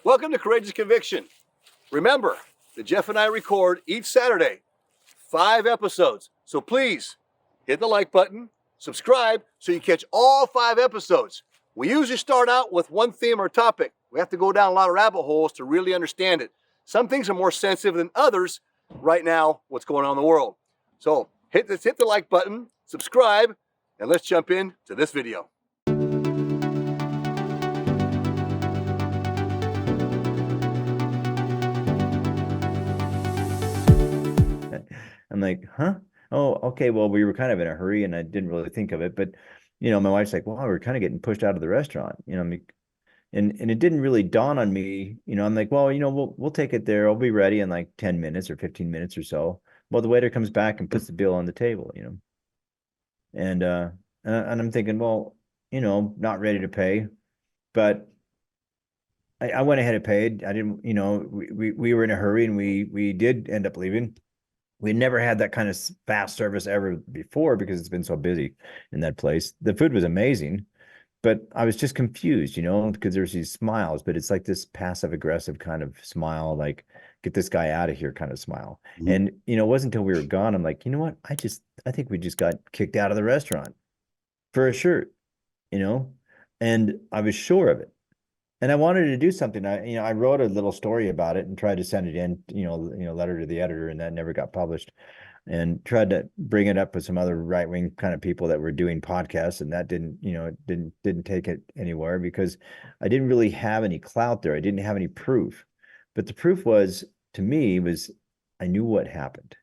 Welcome to Courageous Conviction. Remember that Jeff and I record each Saturday 5 episodes. So please hit the like button, subscribe so you catch all 5 episodes. We usually start out with one theme or topic. We have to go down a lot of rabbit holes to really understand it. Some things are more sensitive than others right now, what's going on in the world. So hit the like button, subscribe, and let's jump into this video. I'm like, huh? Oh, okay. Well, we were kind of in a hurry and I didn't really think of it. But, my wife's like, well, we're kind of getting pushed out of the restaurant, and it didn't really dawn on me, I'm like, well, we'll take it there. I'll be ready in like 10 minutes or 15 minutes or so. Well, the waiter comes back and puts the bill on the table, and I'm thinking, well, not ready to pay, but I went ahead and paid. I didn't, we were in a hurry and we did end up leaving. We never had that kind of fast service ever before because it's been so busy in that place. The food was amazing, but I was just confused, because there's these smiles, but it's like this passive aggressive kind of smile, like get this guy out of here kind of smile. Mm-hmm. And, it wasn't until we were gone. I'm like, you know what? I think we just got kicked out of the restaurant for a shirt, and I was sure of it. And I wanted to do something. I wrote a little story about it and tried to send it in, letter to the editor, and that never got published. And tried to bring it up with some other right-wing kind of people that were doing podcasts, and that didn't take it anywhere because I didn't really have any clout there. I didn't have any proof. But the proof was, to me, I knew what happened.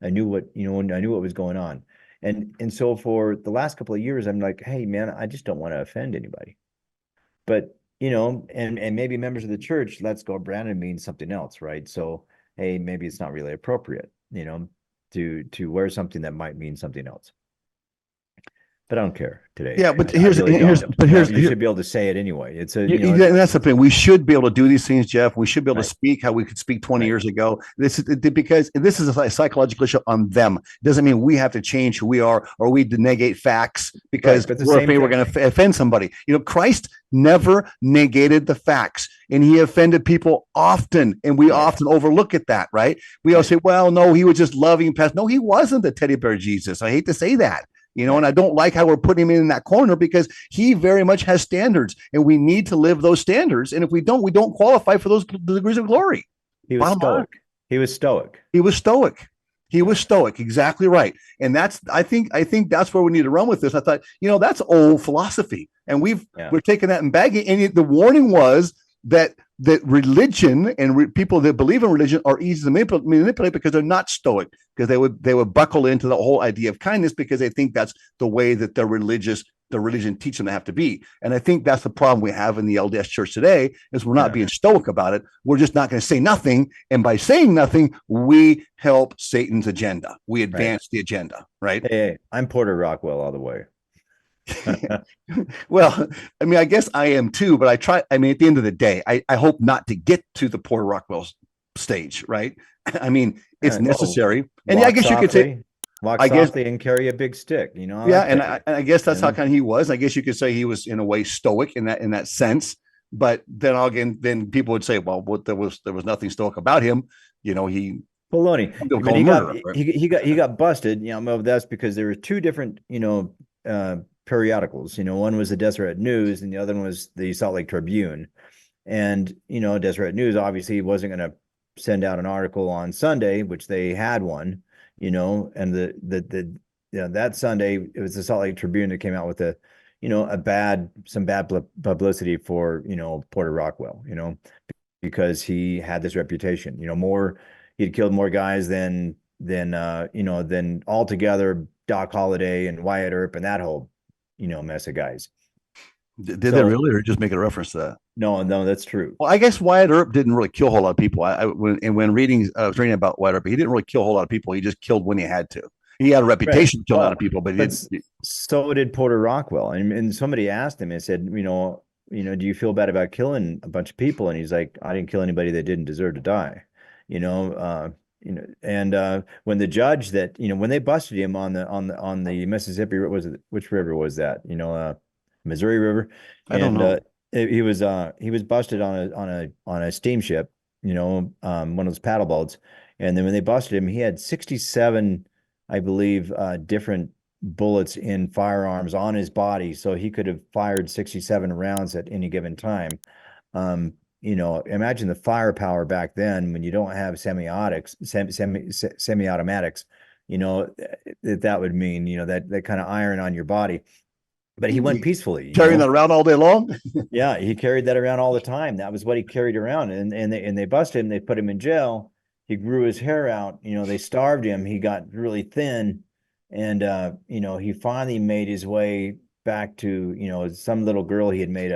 I knew what was going on. And so for the last couple of years, I'm like, hey man, I just don't want to offend anybody. But and maybe members of the church, let's go Brandon means something else, right? So, hey, maybe it's not really appropriate, to wear something that might mean something else. But I don't care today. Yeah, but you should be able to say it anyway. It's that's the thing. We should be able to do these things, Jeff. We should be able to speak how we could speak 20 years ago. This is because this is a psychological issue on them. It doesn't mean we have to change who we are or we negate facts because we're afraid we're going to offend somebody. Christ never negated the facts, and he offended people often, and we often overlook at that, right? We all say, well, no, he was just loving past. No, he wasn't the teddy bear Jesus. I hate to say that. And I don't like how we're putting him in that corner because he very much has standards and we need to live those standards. And if we don't qualify for those degrees of glory. He was stoic. Exactly right. And I think that's where we need to run with this. I thought, that's old philosophy and we're taking that and bagging. And the warning was that religion and people that believe in religion are easy to manipulate because they're not stoic, because they would buckle into the whole idea of kindness because they think that's the way that the religion teaches them to have to be. And I think that's the problem we have in the LDS church today is we're not being stoic about it. We're just not going to say nothing. And by saying nothing, we help Satan's agenda. We advance the agenda, right? Hey, I'm Porter Rockwell all the way. Well, I guess I am too, but at the end of the day, I hope not to get to the Porter Rockwell stage, right? It's necessary. And I guess you could say, walk softly and carry a big stick, and I guess that's how kind of he was. I guess you could say he was in a way stoic in that sense. But then people would say, well, there was nothing stoic about him. He baloney. He got busted. That's because there were 2 different, periodicals. One was the Deseret News and the other one was the Salt Lake Tribune. And Deseret News obviously wasn't going to send out an article on Sunday, which they had one, and that Sunday it was the Salt Lake Tribune that came out with some bad publicity for Porter Rockwell, because he had this reputation, he'd killed more guys than altogether Doc Holliday and Wyatt Earp and that whole mess of guys. Did they really, or just make a reference to that? No, that's true. Well, I guess Wyatt Earp didn't really kill a whole lot of people. When reading, I was reading about Wyatt Earp, he didn't really kill a whole lot of people. He just killed when he had to. He had a reputation to kill a lot of people, but so did Porter Rockwell. And somebody asked him and said, do you feel bad about killing a bunch of people? And he's like, I didn't kill anybody that didn't deserve to die. And when the judge when they busted him on the Mississippi, which river was that? Missouri River. I don't know. He was busted on a steamship, one of those paddle boats. And then when they busted him, he had 67, I believe, different bullets in firearms on his body. So he could have fired 67 rounds at any given time. Imagine the firepower back then when you don't have semi-automatics, that would mean, that kind of iron on your body. But he went peacefully. Carrying that around all day long? Yeah, he carried that around all the time. That was what he carried around. And they busted him. They put him in jail. He grew his hair out. They starved him. He got really thin. And, he finally made his way back to, some little girl he had made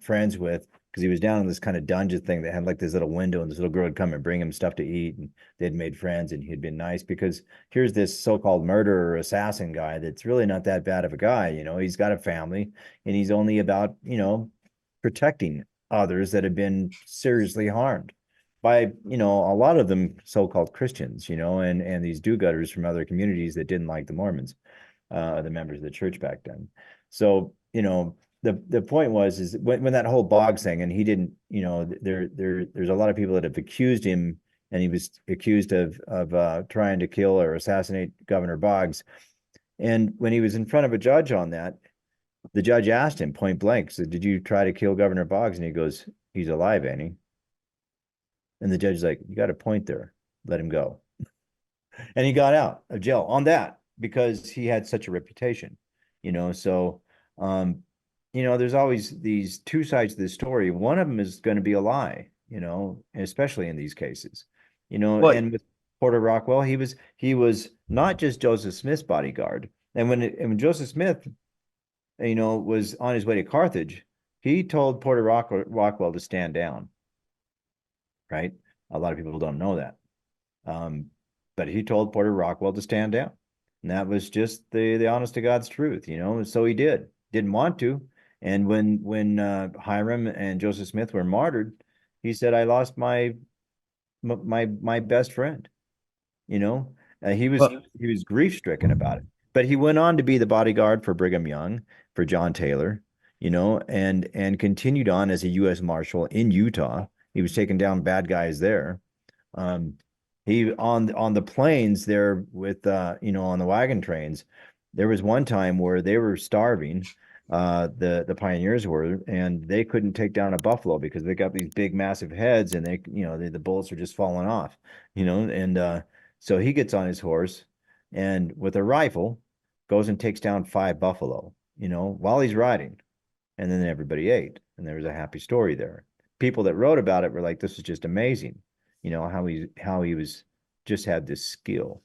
friends with, because he was down in this kind of dungeon thing that had like this little window, and this little girl would come and bring him stuff to eat, and they'd made friends, and he'd been nice, because here's this so-called murderer assassin guy that's really not that bad of a guy. He's got a family, and he's only about, protecting others that have been seriously harmed by, a lot of them so-called Christians, and these do-gooders from other communities that didn't like the Mormons, the members of the church back then. So, the point is when that whole Boggs thing, and he didn't, there's a lot of people that have accused him, and he was accused of trying to kill or assassinate Governor Boggs. And when he was in front of a judge on that, the judge asked him point blank, said, "Did you try to kill Governor Boggs?" And he goes, "He's alive, ain't he?" And the judge's like, "You got a point there. Let him go." And he got out of jail on that because he had such a reputation, so, there's always these two sides to the story. One of them is going to be a lie, especially in these cases, and with Porter Rockwell, he was not just Joseph Smith's bodyguard. And when Joseph Smith, was on his way to Carthage, he told Porter Rockwell to stand down. Right? A lot of people don't know that. But he told Porter Rockwell to stand down. And that was just the honest to God's truth, So he didn't want to. And when Hiram and Joseph Smith were martyred, he said, "I lost my best friend." He was grief stricken about it. But he went on to be the bodyguard for Brigham Young, for John Taylor, and continued on as a U.S. Marshal in Utah. He was taking down bad guys there. He on the plains there with on the wagon trains. There was one time where they were starving. The pioneers were, and they couldn't take down a buffalo because they got these big, massive heads, and the bullets are just falling off. And so he gets on his horse, and with a rifle, goes and takes down 5 buffalo. While he's riding, and then everybody ate, and there was a happy story there. People that wrote about it were like, "This is just amazing," how he was just had this skill.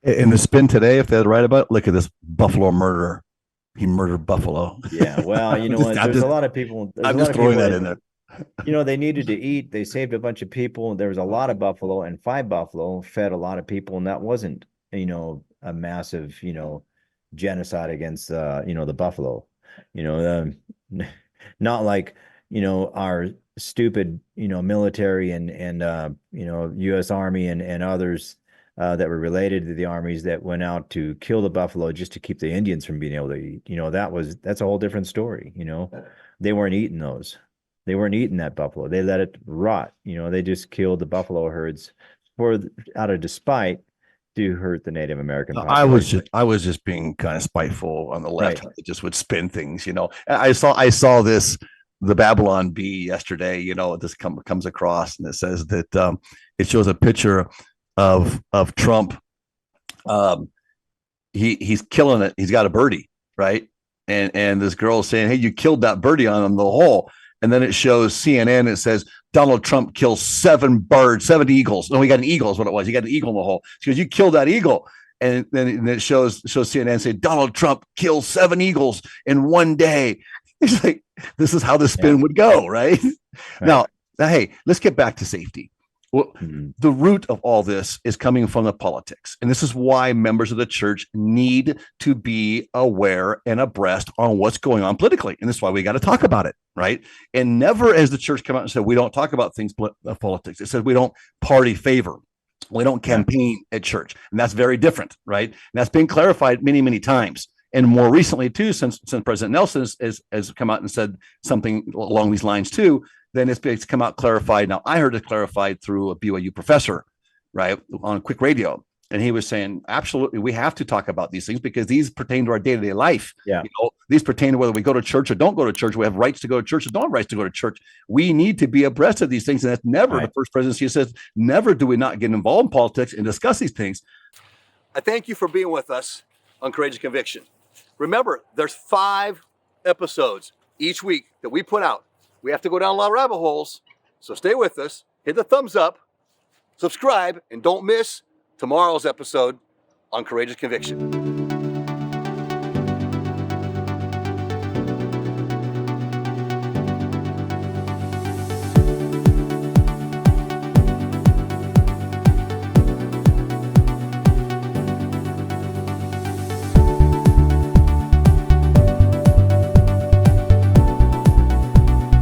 In the spin today, if they'd write about it, look at this buffalo murderer. He murdered buffalo. Yeah, well, there's a lot of people. I'm just throwing that in there. They needed to eat. They saved a bunch of people. There was a lot of buffalo, and 5 buffalo fed a lot of people, and that wasn't, a massive, genocide against, the buffalo. Not like, our stupid, military and U.S. Army and others that were related to the armies that went out to kill the buffalo just to keep the Indians from being able to eat. That's a whole different story. They weren't eating those. They weren't eating that buffalo. They let it rot. They just killed the buffalo herds out of despite to hurt the Native American population. I was just being kind of spiteful on the left. Right. It just would spin things. I saw this. The Babylon Bee yesterday, this comes across, and it says that it shows a picture of Trump. He's killing it. He's got a birdie, right? And this girl is saying, "Hey, you killed that birdie on the hole." And then it shows CNN. It says Donald Trump kills 7 eagles. No, he got an eagle is what it was. He got an eagle in the hole. She goes, "You killed that eagle." And then it shows CNN say Donald Trump kills 7 eagles in one day. It's like, this is how the spin would go, right? Now, hey, let's get back to safety. Well, the root of all this is coming from the politics. And this is why members of the church need to be aware and abreast on what's going on politically. And this is why we got to talk about it, right? And never has the church come out and said, we don't talk about things of politics. It says we don't party favor. We don't campaign at church. And that's very different, right? And that's been clarified many, many times. And more recently too, since President Nelson has come out and said something along these lines too, then it's come out clarified. Now I heard it clarified through a BYU professor, right, on Quick Radio. And he was saying, absolutely, we have to talk about these things because these pertain to our day-to-day life. Yeah. These pertain to whether we go to church or don't go to church. We have rights to go to church or don't have rights to go to church. We need to be abreast of these things. And that's never the first presidency says, never do we not get involved in politics and discuss these things. I thank you for being with us on Courageous Conviction. Remember, there's 5 episodes each week that we put out. We have to go down a lot of rabbit holes, so stay with us. Hit the thumbs up, subscribe, and don't miss tomorrow's episode on Courageous Conviction.